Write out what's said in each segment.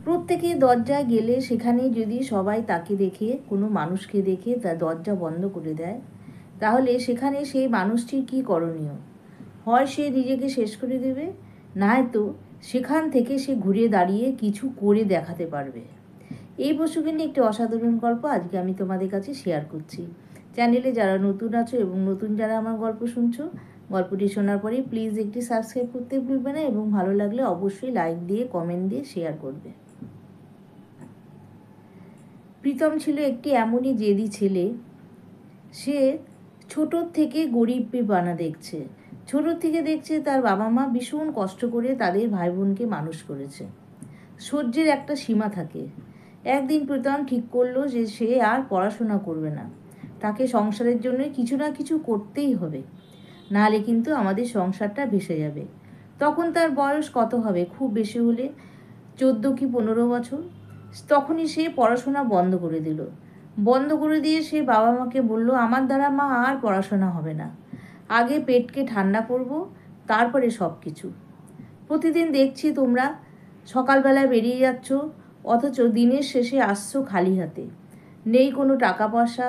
প্রত্যেকে দরজায় গেলে সেখানে যদি সবাই তাকে দেখে, কোনো মানুষকে দেখে তার দরজা বন্ধ করে দেয়, তাহলে সেখানে সেই মানুষটির কী করণীয়? হয় সে নিজেকে শেষ করে দেবে, নয়তো সেখান থেকে সে ঘুরে দাঁড়িয়ে কিছু করে দেখাতে পারবে। এই প্রসঙ্গে নিয়ে একটি অসাধারণ গল্প আজকে আমি তোমাদের কাছে শেয়ার করছি। চ্যানেলে যারা নতুন আছো এবং নতুন যারা আমার গল্প শুনছো, গল্পটি শোনার পরে প্লিজ একটি সাবস্ক্রাইব করতে ভুলবে না এবং ভালো লাগলে অবশ্যই লাইক দিয়ে, কমেন্ট দিয়ে শেয়ার করবে। প্রীতম ছিল একটি এমনই জেদি ছেলে। সে ছোটোর থেকে গরিববানা দেখছে। ছোটোর থেকে দেখছে তার বাবা মা ভীষণ কষ্ট করে তাদের ভাই বোনকে মানুষ করেছে। সহ্যের একটা সীমা থাকে। একদিন প্রীতম ঠিক করলো যে সে আর পড়াশোনা করবে না। তাকে সংসারের জন্য কিছু না কিছু করতেই হবে, নাহলে কিন্তু আমাদের সংসারটা ভেসে যাবে। তখন তার বয়স কত হবে, খুব বেশি হলে 14 কি 15 বছর। তখনই সে পড়াশোনা বন্ধ করে দিল। বন্ধ করে দিয়ে সে বাবা মাকে বলল, আমার দ্বারা মা আর পড়াশোনা হবে না, আগে পেটকে ঠান্ডা করব, তারপরে সব কিছু। প্রতিদিন দেখছি তোমরা সকালবেলায় বেরিয়ে যাচ্ছ, অথচ দিনের শেষে আসছো খালি হাতে। নেই কোনো টাকা পয়সা,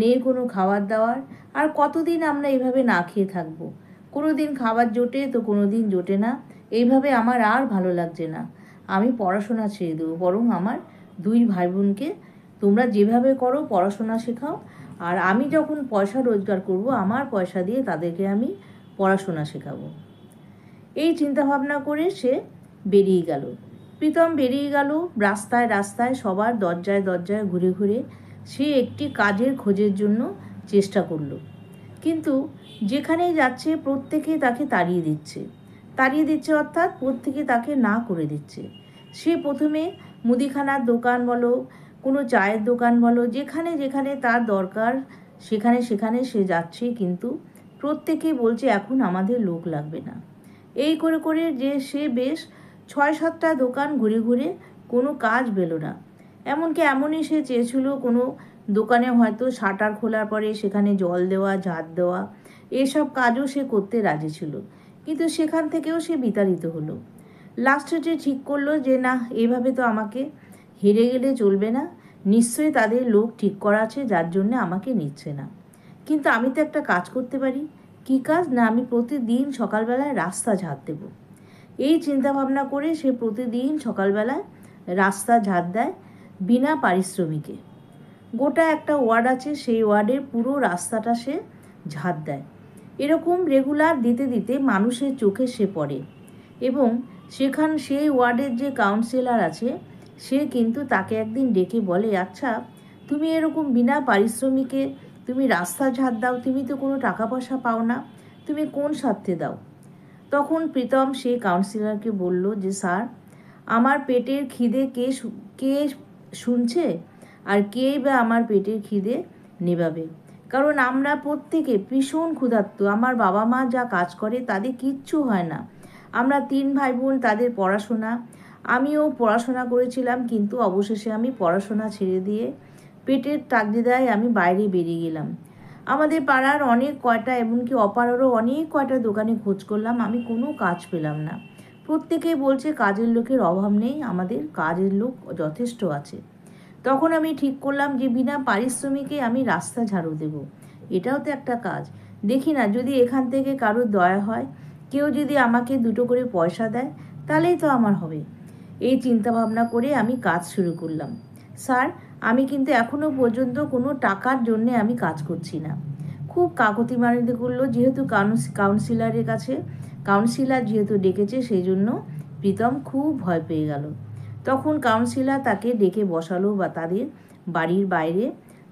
নেই কোনো খাবার দাবার। আর কতদিন আমরা এইভাবে না খেয়ে থাকবো? কোনো দিন খাবার জোটে তো কোনো দিন জোটে না। এইভাবে আমার আর ভালো লাগছে না, আমি পড়াশোনা ছেড়ে দেবো। বরং আমার 2 ভাই বোনকে তোমরা যেভাবে করো পড়াশোনা শেখাও, আর আমি যখন পয়সা রোজগার করব আমার পয়সা দিয়ে তাদেরকে আমি পড়াশোনা শেখাবো। এই চিন্তাভাবনা করে সে বেরিয়ে গেল। প্রীতম বেরিয়ে গেল রাস্তায় রাস্তায়, সবার দরজায় দরজায় ঘুরে ঘুরে সে একটি কাজের খোঁজের জন্য চেষ্টা করলো। কিন্তু যেখানেই যাচ্ছে প্রত্যেকে তাকে তাড়িয়ে দিচ্ছে। তাড়িয়ে দিচ্ছে অর্থাৎ প্রত্যেকে তাকে না করে দিচ্ছে। সে প্রথমে মুদিখানার দোকান বলো, কোনো চায়ের দোকান বলো, যেখানে যেখানে তার দরকার সেখানে সেখানে সে যাচ্ছে, কিন্তু প্রত্যেকেই বলছে এখন আমাদের লোক লাগবে না। এই করে করে যে সে বেশ 6-7টা দোকান ঘুরে ঘুরে কোনো কাজ পেল না। এমনই সে চেয়েছিল কোনো দোকানে হয়তো শাটার খোলার পরে সেখানে জল দেওয়া, ঝাঁট দেওয়া, এসব কাজও সে করতে রাজি ছিল। কিন্তু সেখান থেকেও সে বিতাড়িত হলো। লাস্টে সে ঠিক করলো যে না, এভাবে তো আমাকে হেরে গেলে চলবে না, নিশ্চয়ই তাদের লোক ঠিক করা আছে যার জন্য আমাকে নিচ্ছে না। কিন্তু আমি তো একটা কাজ করতে পারি। কী কাজ? না, আমি প্রতিদিন সকালবেলায় রাস্তা ঝাঁট দেব। এই চিন্তাভাবনা করে সে প্রতিদিন সকালবেলায় রাস্তা ঝাঁট দেয় বিনা পারিশ্রমিকে। গোটা একটা ওয়ার্ড আছে, সেই ওয়ার্ডের পুরো রাস্তাটা সে ঝাঁট দেয়। এরকম রেগুলার দিতে দিতে মানুষের চোখে সে পড়ে এবং সেই ওয়ার্ডের যে কাউন্সিলর আছে সে কিন্তু তাকে একদিন ডেকে বলে, আচ্ছা তুমি এরকম বিনা পারিশ্রমিকে তুমি রাস্তা ঝাঁট দাও, তুমি তো কোনো টাকা পয়সা পাও না, তুমি কোন স্বার্থে দাও? তখন প্রীতম সেই কাউন্সিলরকে বলল যে স্যার, আমার পেটের খিদে কে শুনছে, আর কেই বা আমার পেটের খিদে নেবাবে? কারণ আমরা প্রত্যেকে ভীষণ ক্ষুধার্ত। আমার বাবা মা যা কাজ করে তাদের কিচ্ছু হয় না। আমরা 3 ভাই বোন, তাদের পড়াশোনা, আমিও পড়াশোনা করেছিলাম, কিন্তু অবশেষে আমি পড়াশোনা ছেড়ে দিয়ে পেটের তাগিদায় আমি বাইরে বেরিয়ে গেলাম। আমাদের পাড়ার অনেক কয়টা, এমনকি অপাড়ারও অনেক কয়টা দোকানে খোঁজ করলাম, আমি কোনো কাজ পেলাম না। প্রত্যেকেই বলছে কাজের লোকের অভাব নেই, আমাদের কাজের লোক যথেষ্ট আছে। তখন আমি ঠিক করলাম যে বিনা পারিশ্রমিকে আমি রাস্তা ঝাড়ু দেব। এটাও তো একটা কাজ। দেখি না, যদি এখান থেকে কারোর দয়া হয়, কেউ যদি আমাকে 2টো করে পয়সা দেয়, তাহলেই তো আমার হবে। এই চিন্তাভাবনা করে আমি কাজ শুরু করলাম। স্যার, আমি কিন্তু এখনও পর্যন্ত কোনো টাকার জন্যে আমি কাজ করছি না। খুব কাকুতি মানিতে করলো, যেহেতু কাউন্সিলরের কাছে কাউন্সিলর যেহেতু ডেকেছে, সেই জন্য প্রীতম খুব ভয় পেয়ে গেল। তখন কাউন্সিলর তাকে ডেকে বসালো বা তাদের বাড়ির বাইরে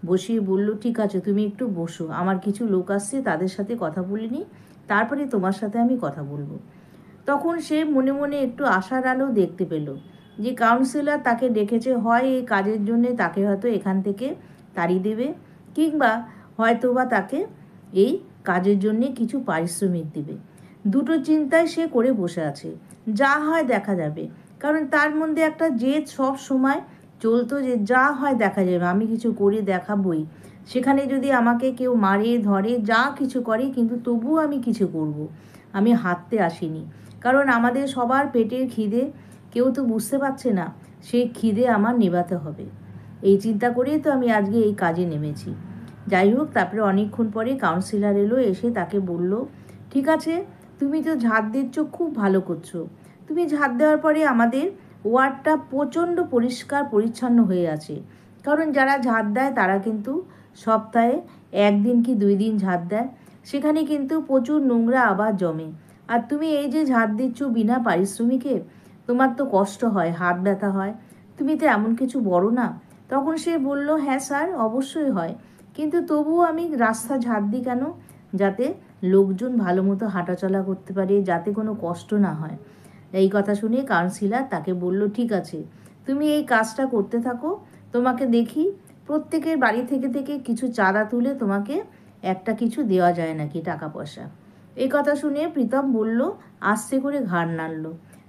বসিয়ে বলল, ঠিক আছে তুমি একটু বসো, আমার কিছু লোক আসছে, তাদের সাথে কথা বলে নিই, তারপরে তোমার সাথে আমি কথা বলবো। তখন সে মনে মনে একটু আশার আলো দেখতে পেল যে কাউন্সিলর তাকে ডেকেছে, হয় এই কাজের জন্যে তাকে হয়তো এখান থেকে তাড়িয়ে দেবে, কিংবা হয়তো বা তাকে এই কাজের জন্যে কিছু পারিশ্রমিক দেবে। দুটো চিন্তায় সে করে বসে আছে, যা হয় দেখা যাবে। কারণ তার মধ্যে একটা জেদ সব সময় চলতো যে যা হয় দেখা যাবে, আমি কিছু করে দেখাবই। সেখানে যদি আমাকে কেউ মারে ধরে যা কিছু করে, কিন্তু তবুও আমি কিছু করব। আমি হারতে আসিনি, কারণ আমাদের সবার পেটের খিদে, কেউ তো বুঝতে পারছে না সেই খিদে আমার নেভাতে হবে। এই চিন্তা করেই তো আমি আজকে এই কাজে নেমেছি। যাই হোক, তারপরে অনেকক্ষণ পরে কাউন্সিলর এলো, এসে তাকে বলল, ঠিক আছে, তুমি তো ঝাড় দিচ্ছ, খুব ভালো করছো। তুমি ঝাড় দেওয়ার পরে আমাদের ওয়ার্ডটা প্রচণ্ড পরিষ্কার পরিচ্ছন্ন হয়ে আছে। কারণ যারা ঝাড় দেয় তারা কিন্তু সপ্তাহে 1 দিন কি 2 দিন ঝাড় দেয়, সেখানে কিন্তু প্রচুর নোংরা আবার জমে। আর তুমি এই যে ঝাড় দিচ্ছ বিনা পারিশ্রমিকে, তোমার তো কষ্ট হয়, হাত ব্যথা হয়, তুমি তো এমন কিছু বড় না। তখন সে বলল, হ্যাঁ স্যার, অবশ্যই হয়, কিন্তু তবুও আমি রাস্তা ঝাড় দিই কেন? যাতে লোকজন ভালো মতো হাঁটাচলা করতে পারে, যাতে কোনো কষ্ট না হয়। এই কথা শুনে কাউন্সিলর তাকে বলল, ঠিক আছে, তুমি এই কাজটা করতে থাকো, তোমাকে দেখি প্রত্যেকের বাড়ি থেকে থেকে কিছু চাঁদা তুলে তোমাকে একটা কিছু দেওয়া যায় নাকি, টাকা পয়সা। এই কথা শুনে প্রীতম বলল, আস্তে করে ঘাড় নাড়ল।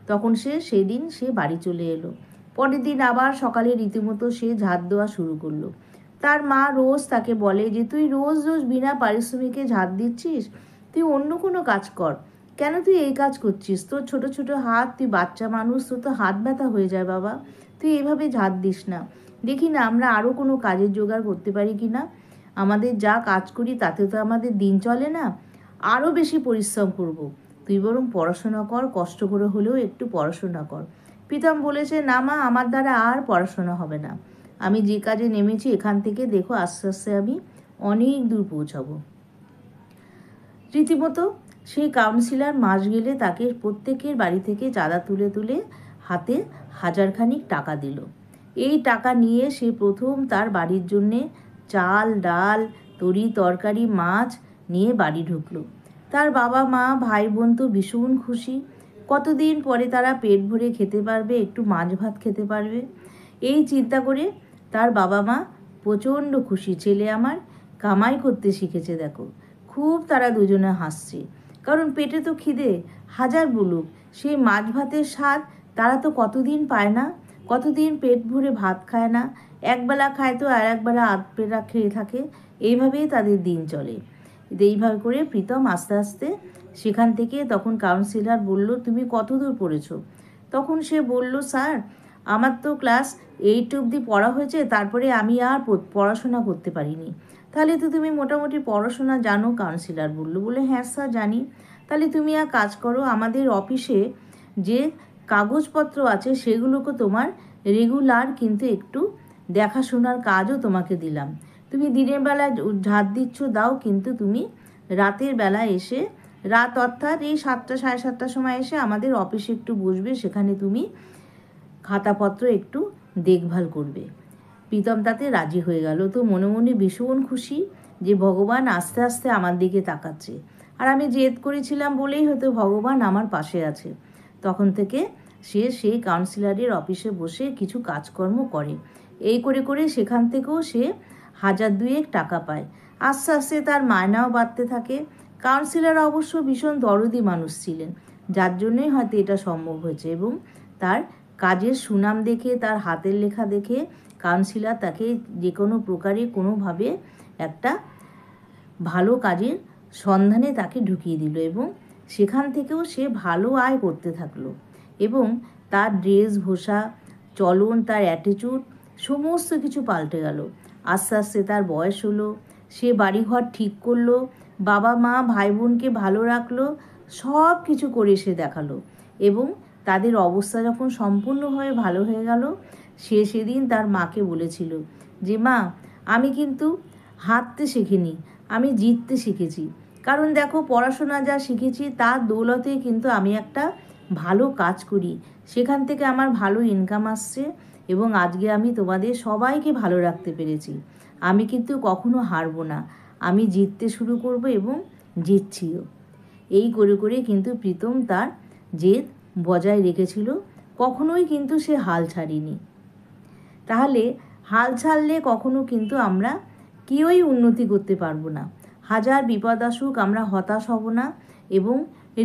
তখন সেদিন সে বাড়ি চলে এলো। পরের দিন আবার সকালে রীতিমতো সে ঝাড় দেওয়া শুরু করলো। তার মা রোজ তাকে বলে যে, তুই রোজ রোজ বিনা পারিশ্রমিকে ঝাড় দিচ্ছিস, তুই অন্য কোনো কাজ কর, কেন তুই এই কাজ করছিস? তোর ছোট ছোট হাত, তুই বাচ্চা মানুষ, তোর তো হাত ব্যথা হয়ে যায় বাবা, তুই এভাবে ঝাড় দিস না। দেখি না আমরা আরও কোনো কাজের জোগাড় করতে পারি কি না, আমাদের যা কাজ করি তাতে তো আমাদের দিন চলে না, আরও বেশি পরিশ্রম করব। তুই বরং পড়াশোনা কর, কষ্ট করে হলেও একটু পড়াশোনা কর। প্রীতম বলেছে, না মা, আমার দ্বারা আর পড়াশোনা হবে না, আমি যে কাজে নেমেছি এখান থেকে দেখো আস্তে আস্তে আমি অনেক দূর পৌঁছাবো। রীতিমতো সেই কাউন্সিলর মাস গেলে তাকে প্রত্যেকের বাড়ি থেকে চাঁদা তুলে তুলে হাতে 1000খানিক টাকা দিল। এই টাকা নিয়ে সে প্রথম তার বাড়ির জন্যে চাল, ডাল, তরি তরকারি, মাছ নিয়ে বাড়ি ঢুকলো। তার বাবা মা ভাই বোন তো ভীষণ খুশি, কতদিন পরে তারা পেট ভরে খেতে পারবে, একটু মাছ ভাত খেতে পারবে। এই চিন্তা করে তার বাবা মা প্রচণ্ড খুশি, ছেলে আমার কামাই করতে শিখেছে দেখো। খুব তারা দুজনে হাসছে, কারণ পেটে তো খিদে হাজার বলুক, সেই মাছ ভাতের স্বাদ তারা তো কতদিন পায় না, কতদিন পেট ভরে ভাত খায় না, একবেলা খায় তো আর একবেলা আধবেলা খেয়ে থাকে, এইভাবেই তাদের দিন চলে। এইভাবে করে প্রীতম আস্তে আস্তে সেখান থেকে, তখন কাউন্সিলর বলল, তুমি কত দূর পড়েছো? তখন সে বলল, স্যার, আমার তো ক্লাস 8 অবধি পড়া হয়েছে, তারপরে আমি আর পড়াশোনা করতে পারিনি। তাহলে তো তুমি মোটামুটি পড়াশোনা জানো? কাউন্সিলর বলে, হ্যাঁ স্যার জানি। তাহলে তুমি আর কাজ করো, আমাদের অফিসে যে কাগজপত্র আছে সেগুলোকে তোমার রেগুলার কিন্তু একটু দেখাশোনার কাজও তোমাকে দিলাম। তুমি দিনের বেলায় ঝাড় দিচ্ছ দাও, কিন্তু তুমি রাতের বেলায় এসে, রাত অর্থাৎ এই 7টা সাড়ে 7টার সময় এসে আমাদের অফিসে একটু বসবে, সেখানে তুমি খাতাপত্র একটু দেখভাল করবে। প্রীতম তাতে রাজি হয়ে গেল। তো মনে মনে ভীষণ খুশি যে ভগবান আস্তে আস্তে আমার দিকে তাকাচ্ছে, আর আমি জেদ করেছিলাম বলেই হয়তো ভগবান আমার পাশে আছে। তখন থেকে সে সেই কাউন্সিলরের অফিসে বসে কিছু কাজকর্ম করে। এই করে করে সেখান থেকেও সে 1000 টাকা পায়। আস্তে আস্তে তার মায়নাও বাড়তে থাকে। কাউন্সিলর অবশ্য ভীষণ দরদি মানুষ ছিলেন, যার জন্যই হয়তো এটা সম্ভব হয়েছে, এবং তার কাজের সুনাম দেখে, তার হাতের লেখা দেখে কাউন্সিলর তাকে যে কোনো প্রকারে কোনোভাবে একটা ভালো কাজের সন্ধানে তাকে ঢুকিয়ে দিল, এবং সেখান থেকেও সে ভালো আয় করতে থাকলো। এবং তার ড্রেস ভোষা, চলন, তার অ্যাটিটিউড সমস্ত কিছু পাল্টে গেল। আস্তে আস্তে তার বয়স হলো, সে বাড়িঘর ঠিক করলো, বাবা মা ভাই বোনকে ভালো রাখলো, সব কিছু করে সে দেখালো। এবং তাদের অবস্থা যখন সম্পূর্ণভাবে ভালো হয়ে গেল, সে সেদিন তার মাকে বলেছিল যে, মা, আমি কিন্তু হারতে শিখিনি, আমি জিততে শিখেছি। কারণ দেখো, পড়াশোনা যা শিখেছি তার দৌলতে কিন্তু আমি একটা ভালো কাজ করি, সেখান থেকে আমার ভালো ইনকাম আসছে, এবং আজকে আমি তোমাদের সবাইকে ভালো রাখতে পেরেছি। আমি কিন্তু কখনো হারবো না, আমি জিততে শুরু করব, এবং জিতছিও। এই করে করে কিন্তু প্রীতম তার জেদ বজায় রেখেছিল, কখনোই কিন্তু সে হাল ছাড়েনি। তাহলে হাল ছাড়লে কখনো কিন্তু আমরা কেউই উন্নতি করতে পারবো না। হাজার বিপদ আসুক, আমরা হতাশ হব না, এবং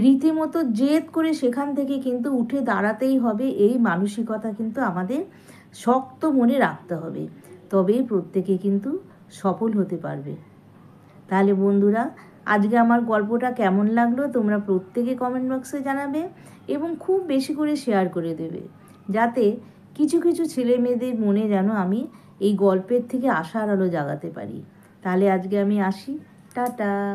রীতিমতো জেদ করে সেখান থেকে কিন্তু উঠে দাঁড়াতেই হবে। এই মানসিকতা কিন্তু আমাদের শক্ত মনে রাখতে হবে, তবেই প্রত্যেকে কিন্তু সফল হতে পারবে। তাহলে বন্ধুরা, আজকে আমার গল্পটা কেমন লাগলো তোমরা প্রত্যেকে কমেন্ট বক্সে জানাবে, এবং খুব বেশি করে শেয়ার করে দেবে। যাতে কিছু কিছু ছেলে মেয়েদের মনে যেন আমি এই গল্পের থেকে আশার আলো জাগাতে পারি। তাহলে আজকে আমি আসি, টাটা।